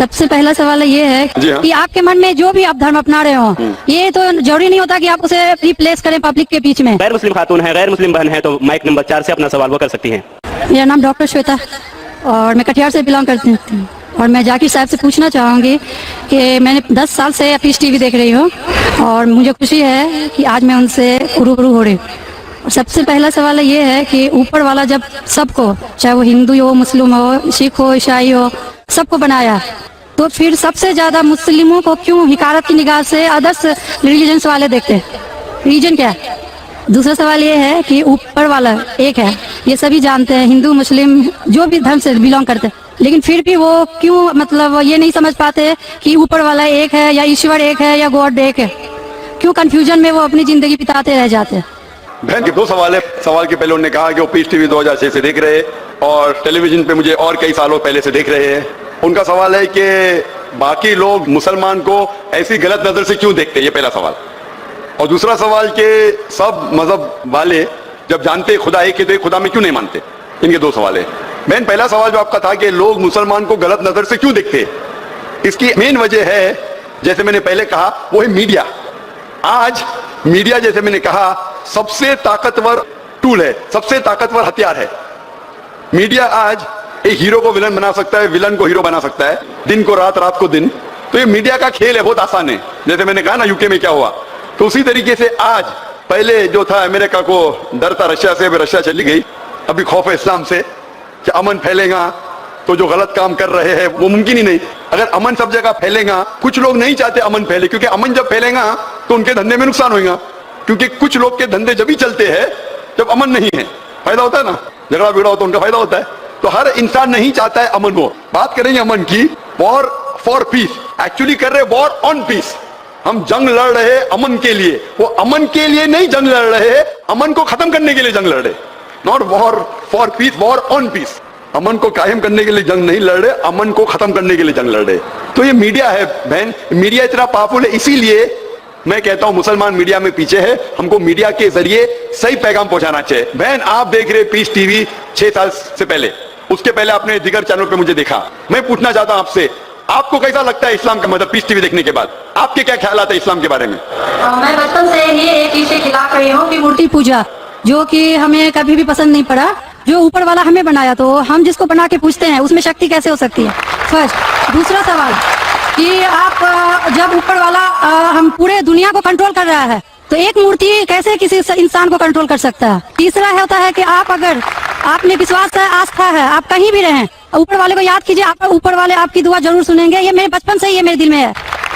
सबसे पहला सवाल ये है हाँ। कि आपके मन में जो भी आप धर्म अपना रहे हो, ये तो जरूरी नहीं होता कि आप उसे रिप्लेस करें पब्लिक के बीच में। गैर मुस्लिम खातून है, गैर मुस्लिम बहन है, तो माइक नंबर 4 से अपना सवाल वो कर सकती हैं। मेरा नाम डॉक्टर श्वेता और मैं कटिहार से बिलोंग करती हूँ। और मैं जाकिर साहब से पूछना चाहूँगी कि मैंने 10 साल से पीस टीवी देख रही हूँ और मुझे खुशी है कि आज मैं उनसे रूबरू हो रही हूँ। और सबसे पहला सवाल ये है कि ऊपर वाला जब सबको, चाहे वो हिंदू हो, मुस्लिम हो, सिख हो, ईसाई हो, सबको बनाया, तो फिर सबसे ज्यादा मुस्लिमों को क्यों हिकारत की निगाह से अदर्स रिलीजन्स वाले देखते हैं? रीजन क्या है? दूसरा सवाल ये है कि ऊपर वाला एक है, ये सभी जानते हैं, हिंदू मुस्लिम जो भी धर्म से बिलोंग करते हैं, लेकिन फिर भी वो क्यों मतलब ये नहीं समझ पाते कि ऊपर वाला एक है या ईश्वर एक है या गॉड एक है? क्यों कंफ्यूजन में वो अपनी जिंदगी बिताते रह जाते हैं? बहन के 2 सवाल है। सवाल के पहले उन्होंने कहा कि वो पीस टीवी 2006 से देख रहे हैं और टेलीविजन पे मुझे और कई सालों पहले से देख रहे हैं। उनका सवाल है कि बाकी लोग मुसलमान को ऐसी गलत नजर से क्यों देखते हैं, ये पहला सवाल। और दूसरा सवाल कि सब मजहब वाले जब जानते खुदा एक है तो खुदा में क्यों नहीं मानते? इनके 2 सवाल है। बहन, पहला सवाल जो आपका था कि लोग मुसलमान को गलत नजर से क्यों देखते हैं, इसकी मेन वजह है, जैसे मैंने पहले कहा, वो है मीडिया। आज मीडिया, जैसे मैंने कहा, सबसे ताकतवर टूल है, सबसे ताकतवर हथियार है। मीडिया आज एक हीरो को विलन बना सकता है, विलन को हीरो बना सकता है, दिन को रात, रात को दिन। तो ये मीडिया का खेल है, बहुत आसान है। जैसे मैंने कहा ना यूके में क्या हुआ, तो उसी तरीके से आज, पहले जो था अमेरिका को डर था रशिया से, रशिया चली गई। अभी खौफ है इस्लाम से कि अमन फैलेगा तो जो गलत काम कर रहे हैं वो मुमकिन ही नहीं। अगर अमन सब जगह फैलेगा, कुछ लोग नहीं चाहते अमन फैले, क्योंकि अमन जब फैलेगा तो उनके धंधे में नुकसान होगा, क्योंकि कुछ लोग के धंधे जब ही चलते हैं जब अमन नहीं है। फायदा होता है ना, झगड़ा बिगड़ा होता है, उनका फायदा होता है। तो हर इंसान नहीं चाहता है अमन हो। बात करेंगे अमन की, वॉर फॉर पीस, एक्चुअली कर रहे वॉर ऑन पीस। हम जंग लड़ रहे अमन के लिए, वो अमन के लिए नहीं जंग लड़ रहे, अमन को खत्म करने के लिए जंग लड़ रहे। Not war for peace, war on peace. अमन को कायम करने के लिए जंग नहीं लड़ रहे, अमन को खत्म करने के लिए जंग लड़ रहे। तो ये मीडिया है बहन, मीडिया इतना पावरफुल है, इसीलिए मैं कहता हूं मुसलमान मीडिया में पीछे है। हमको मीडिया के जरिए सही पैगाम पहुंचाना चाहिए। बहन, आप देख रहे पीस टीवी 6 साल से पहले, उसके पहले आपने दिगर चैनल पे मुझे देखा। मैं पूछना चाहता हूं आपसे, आपको कैसा लगता है इस्लाम का मतलब पीस टीवी देखने के बाद? आपके क्या ख्याल आता है इस्लाम के बारे में? मैं बचपन से ही एक चीज के खिलाफ रही हूँ कि मूर्ति पूजा, जो कि हमें कभी भी पसंद नहीं पड़ा। जो ऊपर वाला हमें बनाया, तो हम जिसको बना के पूछते हैं उसमें शक्ति कैसे हो सकती है? फर्स्ट। दूसरा सवाल कि आप जब ऊपर वाला हम पूरे दुनिया को कंट्रोल कर रहा है, तो एक मूर्ति कैसे किसी इंसान को कंट्रोल कर सकता है? तीसरा होता है कि आप अगर आप में विश्वास है, आस्था है, आप कहीं भी रहें, ऊपर वाले को याद कीजिए, आप ऊपर वाले आपकी दुआ जरूर सुनेंगे। ये मेरे बचपन से ही ये मेरे दिल में है।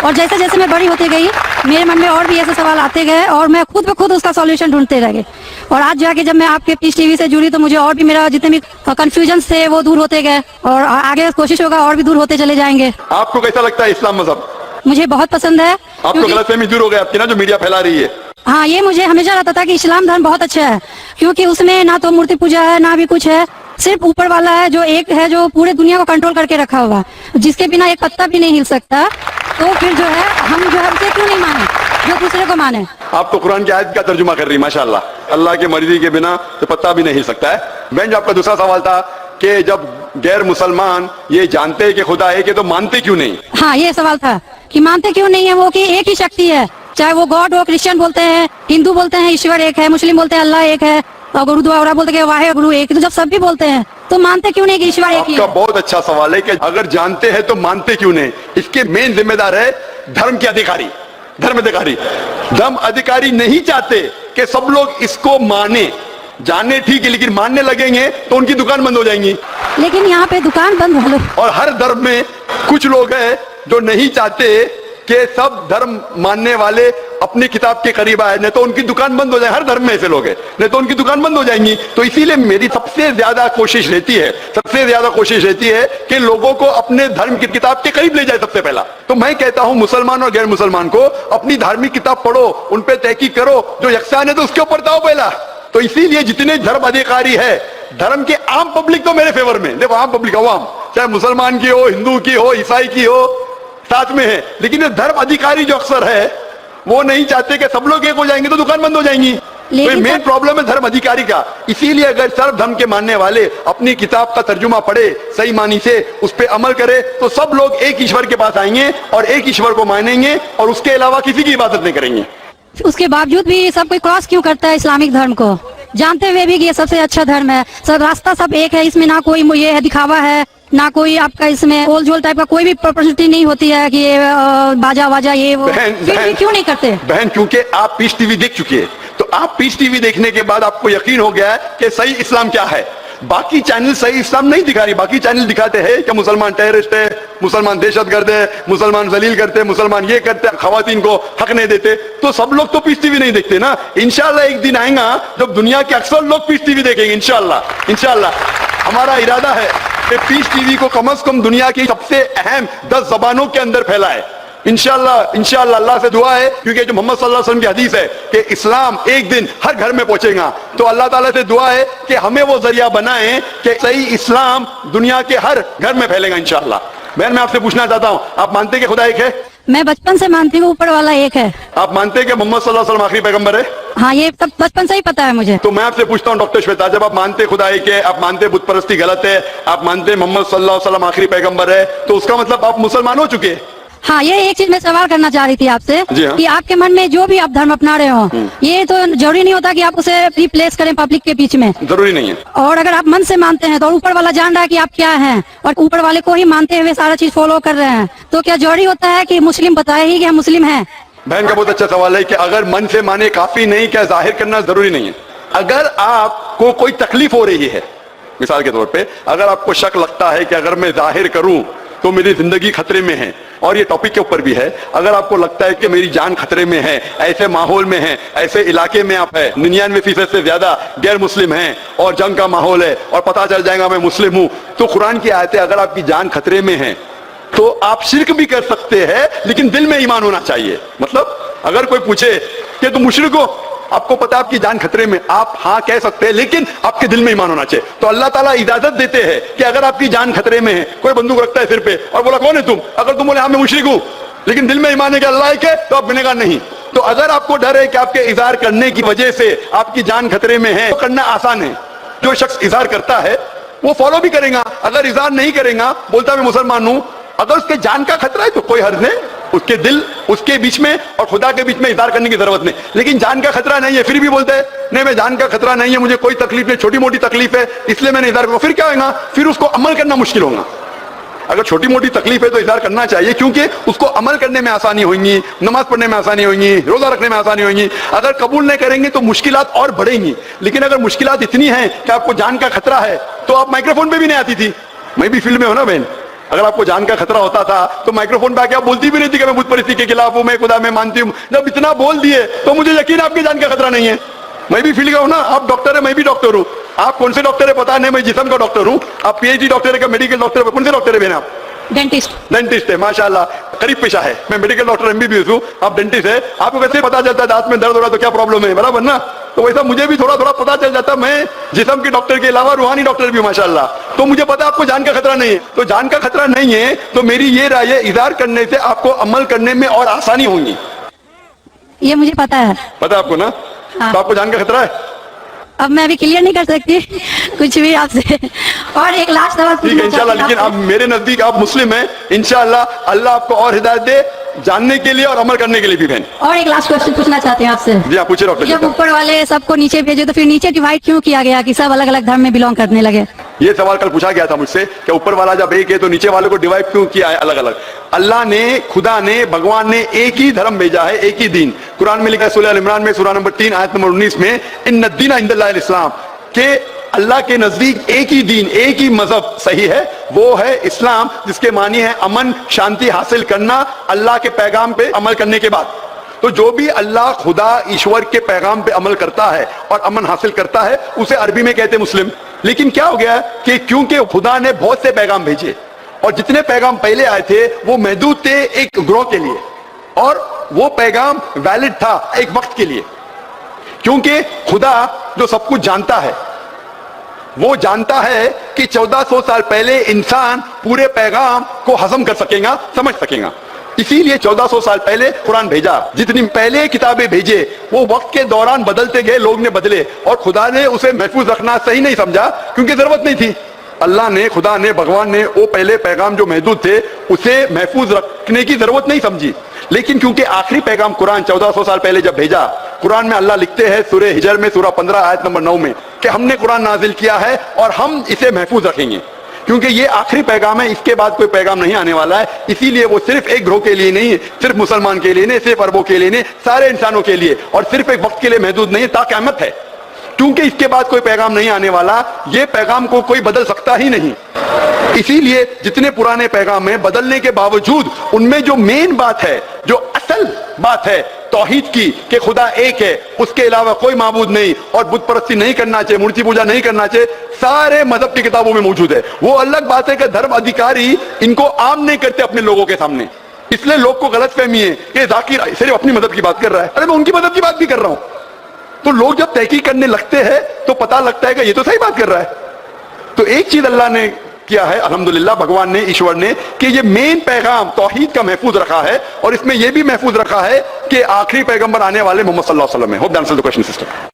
और जैसे जैसे मैं बड़ी होती गई, मेरे मन में और भी ऐसे सवाल आते गए और मैं खुद ब खुद उसका सॉल्यूशन ढूंढते रह गए। और आज जाके जब मैं आपके पीस टीवी से जुड़ी, तो मुझे और भी मेरा जितने भी कंफ्यूजन थे वो दूर होते गए और आगे कोशिश होगा और भी दूर होते चले जाएंगे। आपको कैसा लगता है इस्लाम मजहब? मुझे बहुत पसंद है। आपको गलतफहमी दूर हो गई आपकी ना, जो मीडिया फैला रही है? हाँ, ये मुझे हमेशा लगता था कि इस्लाम धर्म बहुत अच्छा है, क्योंकि उसमें ना तो मूर्ति पूजा है, ना भी कुछ है, सिर्फ ऊपर वाला है जो एक है, जो पूरे दुनिया को कंट्रोल करके रखा हुआ है, जिसके बिना एक पत्ता भी नहीं हिल सकता। तो फिर जो है हम जो है उसे क्यों नहीं माने, जो दूसरे को माने? आप तो कुरान की आयत का तर्जुमा कर रही, माशाल्लाह। अल्लाह की मर्जी के बिना तो पत्ता भी नहीं हिल सकता है। बहन, जो आपका दूसरा सवाल था कि जब गैर मुसलमान ये जानते हैं कि खुदा एक है तो मानते क्यों नहीं? हाँ, ये सवाल था कि मानते क्यों नहीं है वो, कि एक ही शक्ति है, चाहे वो गॉड हो, क्रिश्चियन बोलते हैं, हिंदू बोलते हैं ईश्वर एक है, मुस्लिम बोलते हैं अल्लाह एक है, और गुरुद्वारा बोलते हैं वाहे गुरु एक। तो जब सब भी बोलते हैं तो मानते क्यों नहीं कि ईश्वर एक ही है? आपका बहुत अच्छा सवाल है कि अगर जानते हैं तो मानते क्यों नहीं। इसके मेन जिम्मेदार है धर्म के अधिकारी, धर्म अधिकारी। धर्म अधिकारी नहीं चाहते कि सब लोग इसको माने, जाने ठीक है, लेकिन मानने लगेंगे तो उनकी दुकान बंद हो जाएंगी। लेकिन यहाँ पे दुकान बंद हो लो। और हर धर्म में कुछ लोग हैं जो नहीं चाहते कि सब धर्म मानने वाले अपनी किताब के करीब आए, नहीं तो उनकी दुकान बंद हो जाए। हर धर्म में ऐसे लोग हैं, नहीं तो उनकी दुकान बंद हो जाएंगी। तो इसीलिए मेरी सबसे ज्यादा कोशिश रहती है कि लोगों को अपने धर्म की किताब के करीब ले जाए सबसे पहला। तो मैं कहता हूं मुसलमान और गैर मुसलमान को अपनी धार्मिक किताब पढ़ो, उन पे तहकीक करो, जो यकसान है तो उसके ऊपर जाओ पहला। तो इसीलिए जितने धर्म अधिकारी है, धर्म के आम पब्लिक तो मेरे फेवर में, देखो आम पब्लिक, अवाम, चाहे मुसलमान की हो, हिंदू की हो, ईसाई की हो, साथ में है। लेकिन ये धर्म अधिकारी जो अक्सर है, वो नहीं चाहते कि सब लोग एक हो जाएंगे तो दुकान बंद हो जाएंगी। तो लेकिन मेन सर- प्रॉब्लम है धर्म अधिकारी का। इसीलिए अगर सर्व धर्म के मानने वाले अपनी किताब का तर्जुमा पढ़े, सही मानी से उस पर अमल करे, तो सब लोग एक ईश्वर के पास आएंगे और एक ईश्वर को मानेंगे और उसके अलावा किसी की इबादत नहीं करेंगे। उसके बावजूद भी सब कोई क्रॉस क्यों करता है इस्लामिक धर्म को, जानते हुए भी कि ये सबसे अच्छा धर्म है। सब रास्ता सब एक है, इसमें ना कोई ये है दिखावा है, ना कोई आपका इसमें ओल झोल टाइप का कोई भी प्रॉपर्टी नहीं होती है कि ये बाजा वाजा ये वो, फिर भी क्यों नहीं करते? बहन, क्योंकि आप पीस टीवी देख चुके हैं, तो आप पीस टीवी देखने के बाद आपको यकीन हो गया है कि सही इस्लाम क्या है। बाकी चैनल सही इस्लाम नहीं दिखा रही, बाकी चैनल दिखाते हैं कि मुसलमान टेररिस्ट है, मुसलमान दहशतगर्द है, मुसलमान जलील करते हैं, मुसलमान ये करते हैं, खवातीन को हक नहीं देते। तो सब लोग तो पीस टीवी नहीं देखते ना। इंशाल्लाह एक दिन आएगा जब दुनिया के अक्सर लोग पीस टीवी देखेंगे। इंशाल्लाह इंशाल्लाह हमारा इरादा है कि पीस टीवी को कम से कम दुनिया की सबसे अहम 10 जबानों के अंदर फैलाए। इंशाल्लाह इंशाल्लाह अल्लाह से दुआ है, क्योंकि जो मोहम्मद सल्लल्लाहु अलैहि वसल्लम की हदीस है कि इस्लाम एक दिन हर घर में पहुंचेगा, तो अल्लाह ताला से दुआ है कि हमें वो जरिया बनाए कि सही इस्लाम दुनिया के हर घर में फैलेगा इंशाल्लाह। बहन, मैं आपसे पूछना चाहता हूं, आप मानते हैं कि खुदा एक है? मैं बचपन से मानती हूँ ऊपर वाला एक है। आप मानते हैं कि मोहम्मद सल्लल्लाहु अलैहि वसल्लम आखिरी पैगंबर है? हाँ, ये सब बचपन से ही पता है मुझे। तो मैं आपसे पूछता हूं डॉक्टर श्वेता, जब आप मानते खुदा एक है, आप मानते बुत परस्ती गलत है, आप मानते मोहम्मद सल्लल्लाहु अलैहि वसल्लम आखिरी पैगंबर है, तो उसका मतलब आप मुसलमान हो चुके हैं? हाँ, ये एक चीज मैं सवाल करना चाह रही थी आपसे जी हाँ। कि आपके मन में जो भी आप धर्म अपना रहे हो, ये तो जरूरी नहीं होता कि आप उसे रिप्लेस करें पब्लिक के बीच में। जरूरी नहीं है। और अगर आप मन से मानते हैं तो ऊपर वाला जान रहा है कि आप क्या हैं, और ऊपर वाले को ही मानते हुए सारा चीज फॉलो कर रहे हैं, तो क्या जरूरी होता है कि मुस्लिम बताए ही कि हम मुस्लिम हैं? बहन का बहुत अच्छा सवाल है कि अगर मन से माने काफी नहीं, क्या जाहिर करना जरूरी नहीं है? अगर आपको कोई तकलीफ हो रही है, मिसाल के तौर पे अगर आपको शक लगता है कि अगर मैं जाहिर करूं तो मेरी जिंदगी खतरे में है, और ये टॉपिक के ऊपर भी है, अगर आपको लगता है कि मेरी जान खतरे में है, ऐसे माहौल में है, ऐसे इलाके में आप है, 99% से ज्यादा गैर मुस्लिम हैं और जंग का माहौल है और पता चल जाएगा मैं मुस्लिम हूं, तो कुरान की आयतें, अगर आपकी जान खतरे में है तो आप शिर्क भी कर सकते हैं, लेकिन दिल में ईमान होना चाहिए। मतलब अगर कोई पूछे कि तुम मुशरिक हो, आपको पता है आपकी जान खतरे में, आप हाँ कह सकते हैं, लेकिन आपके दिल में ईमान होना चाहिए। तो अल्लाह ताला इजाजत देते हैं कि अगर आपकी जान खतरे में है, कोई बंदूक रखता है सिर पे और बोला कौन है तुम, अगर तुम बोले हाँ मैं मुशरिक हूं, लेकिन दिल में ईमान है कि अल्लाह एक है, तो आप गुनहगार नहीं। तो अगर आपको डर है कि आपके इजहार करने की वजह से आपकी जान खतरे में है, तो करना आसान है। जो शख्स इजहार करता है वो फॉलो भी करेगा, अगर इजहार नहीं करेगा, बोलता मैं मुसलमान हूं, अगर उसके जान का खतरा है तो कोई हर्ज नहीं, उसके दिल उसके बीच में और खुदा के बीच में इजहार करने की जरूरत नहीं। लेकिन जान का खतरा नहीं है, फिर भी बोलते हैं नहीं मैं जान का खतरा नहीं है, मुझे कोई तकलीफ नहीं, छोटी मोटी तकलीफ है इसलिए मैंने इजहार करूंगा, फिर क्या होगा? फिर उसको अमल करना मुश्किल होगा। अगर छोटी मोटी तकलीफ है तो इजहार करना चाहिए, क्योंकि उसको अमल करने में आसानी होगी, नमाज पढ़ने में आसानी होगी, रोजा रखने में आसानी होगी। अगर कबूल नहीं करेंगे तो मुश्किलात और बढ़ेंगी। लेकिन अगर मुश्किलात इतनी हैं कि आपको जान का खतरा है, तो आप माइक्रोफोन पे भी नहीं आती थी। मैं भी फील्ड में हूं ना बहन, अगर आपको जान का खतरा होता था तो माइक्रोफोन पे आके आप बोलती भी नहीं थी कि मैं बुत परस्ती के खिलाफ हूं, मैं खुदा में मानती हूं। जब इतना बोल दिए तो मुझे यकीन आपकी जान का खतरा नहीं है। मैं भी फील्ड का हूं ना, आप डॉक्टर है, मैं भी डॉक्टर हूं। आप कौन से डॉक्टर है पता नहीं, मैं जिस्म का डॉक्टर हूं। आप पीएचडी डॉक्टर है क्या मेडिकल डॉक्टर है? कौन से डॉक्टर है बहन आप? डेंटिस्ट। डेंटिस्ट है, माशाल्लाह, करीब पेशा है। मैं मेडिकल डॉक्टर एमबीबीएस हूं, आप डेंटिस्ट है। आपको कैसे पता चलता है दांत में दर्द हो रहा तो क्या प्रॉब्लम है, बराबर ना? तो वैसा मुझे भी थोड़ा थोड़ा पता चल जाता। मैं जिस्म के डॉक्टर के अलावा रूहानी डॉक्टर भी हूं माशाल्लाह, तो मुझे पता आपको जान का खतरा नहीं है। तो जान का खतरा नहीं है तो मेरी ये राय है, इजहार करने से आपको अमल करने में और आसानी होगी। ये मुझे पता है। पता आपको ना? हाँ। तो आपको जान का खतरा है? अब मैं अभी क्लियर नहीं कर सकती कुछ भी आपसे। और एक लास्ट सवाल ठीक है पूछना इंशाल्लाह, चाहती लेकिन हूँ आप मेरे नजदीक आप मुस्लिम हैं, इंशाल्लाह अल्लाह आपको और हिदायत दे जानने के लिए और अमल करने के लिए भी बहन। आपसे। और एक लास्ट क्वेश्चन पूछना चाहते हैं आपसे। जी हाँ पूछे डॉक्टर जब साहब। ऊपर वाले सबको नीचे भेजे तो फिर नीचे डिवाइड क्यों किया गया कि सब अलग अलग धर्म में बिलोंग करने लगे? ये सवाल कल पूछा गया था मुझसे कि ऊपर वाला जब एक है तो नीचे वाले को डिवाइड क्यों किया है अलग अलग? अल्लाह ने, खुदा ने, भगवान ने एक ही धर्म भेजा है, एक ही दीन। कुरान में लिखा है सूरह अल इमरान में सूरह नंबर 3 आयत नंबर 19 में, इन्न दीन इंदल्लाहिल इस्लाम, के अल्लाह के नजदीक एक ही दीन, एक ही मजहब सही है, वो है इस्लाम, जिसके मानी है अमन शांति हासिल करना अल्लाह के पैगाम पे अमल करने के बाद। तो जो भी अल्लाह खुदा ईश्वर के पैगाम पे अमल करता है और अमन हासिल करता है उसे अरबी में कहते हैं मुस्लिम। लेकिन क्या हो गया कि क्योंकि खुदा ने बहुत से पैगाम भेजे और जितने पैगाम पहले आए थे वो महदूद थे एक ग्रोह के लिए, और वो पैगाम वैलिड था एक वक्त के लिए, क्योंकि खुदा जो सब कुछ जानता है वो जानता है कि 1400 साल पहले इंसान पूरे पैगाम को हजम कर सकेगा, समझ सकेगा। इसीलिए 1400 साल पहले कुरान भेजा। जितनी पहले किताबें भेजे वो वक्त के दौरान बदलते गए, लोग ने बदले, और खुदा ने उसे महफूज रखना सही नहीं समझा क्योंकि जरूरत नहीं थी। अल्लाह ने, खुदा ने, भगवान ने वो पहले पैगाम जो महदूद थे उसे महफूज रखने की जरूरत नहीं समझी। लेकिन क्योंकि आखिरी पैगाम कुरान 1400 साल पहले जब भेजा, कुरान में अल्लाह लिखते हैं सूरह हिजर में सूरह 15 आयत नंबर 9 में कि हमने कुरान नाजिल किया है और हम इसे महफूज रखेंगे क्योंकि ये आखिरी पैगाम है, इसके बाद कोई पैगाम नहीं आने वाला है। इसीलिए वो सिर्फ एक ग्रोह के लिए नहीं, सिर्फ मुसलमान के लिए नहीं, सिर्फ अरबों के लिए नहीं, सारे इंसानों के लिए, और सिर्फ एक वक्त के लिए महदूद नहीं, ता क़यामत है। क्योंकि इसके बाद कोई पैगाम नहीं आने वाला, ये पैगाम को कोई बदल सकता ही नहीं। इसीलिए जितने पुराने पैगाम हैं, बदलने के बावजूद उनमें जो मेन बात है, जो असल बात है तौहीद की कि खुदा एक है, उसके अलावा कोई माबूद नहीं, और बुत परस्ती नहीं करना चाहिए, मूर्ति पूजा नहीं करना चाहिए, सारे मजहब की किताबों में मौजूद है। वो अलग बात है कि धर्म अधिकारी इनको आम नहीं करते अपने लोगों के सामने, इसलिए लोग को गलतफहमी है कि जाकिर सिर्फ अपनी मदद की बात कर रहा है। अरे मैं उनकी मदद की बात भी कर रहा हूं। तो लोग जब तहकीक करने लगते हैं तो पता लगता है कि ये तो सही बात कर रहा है। तो एक चीज अल्लाह ने किया है, अल्हम्दुलिल्लाह, भगवान ने, ईश्वर ने, कि ये मेन पैगाम तौहीद का महफूज रखा है, और इसमें यह भी महफूज रखा है कि आखिरी पैगंबर आने वाले मोहम्मद सल्लल्लाहु अलैहि वसल्लम है। Hope that answers the question sister.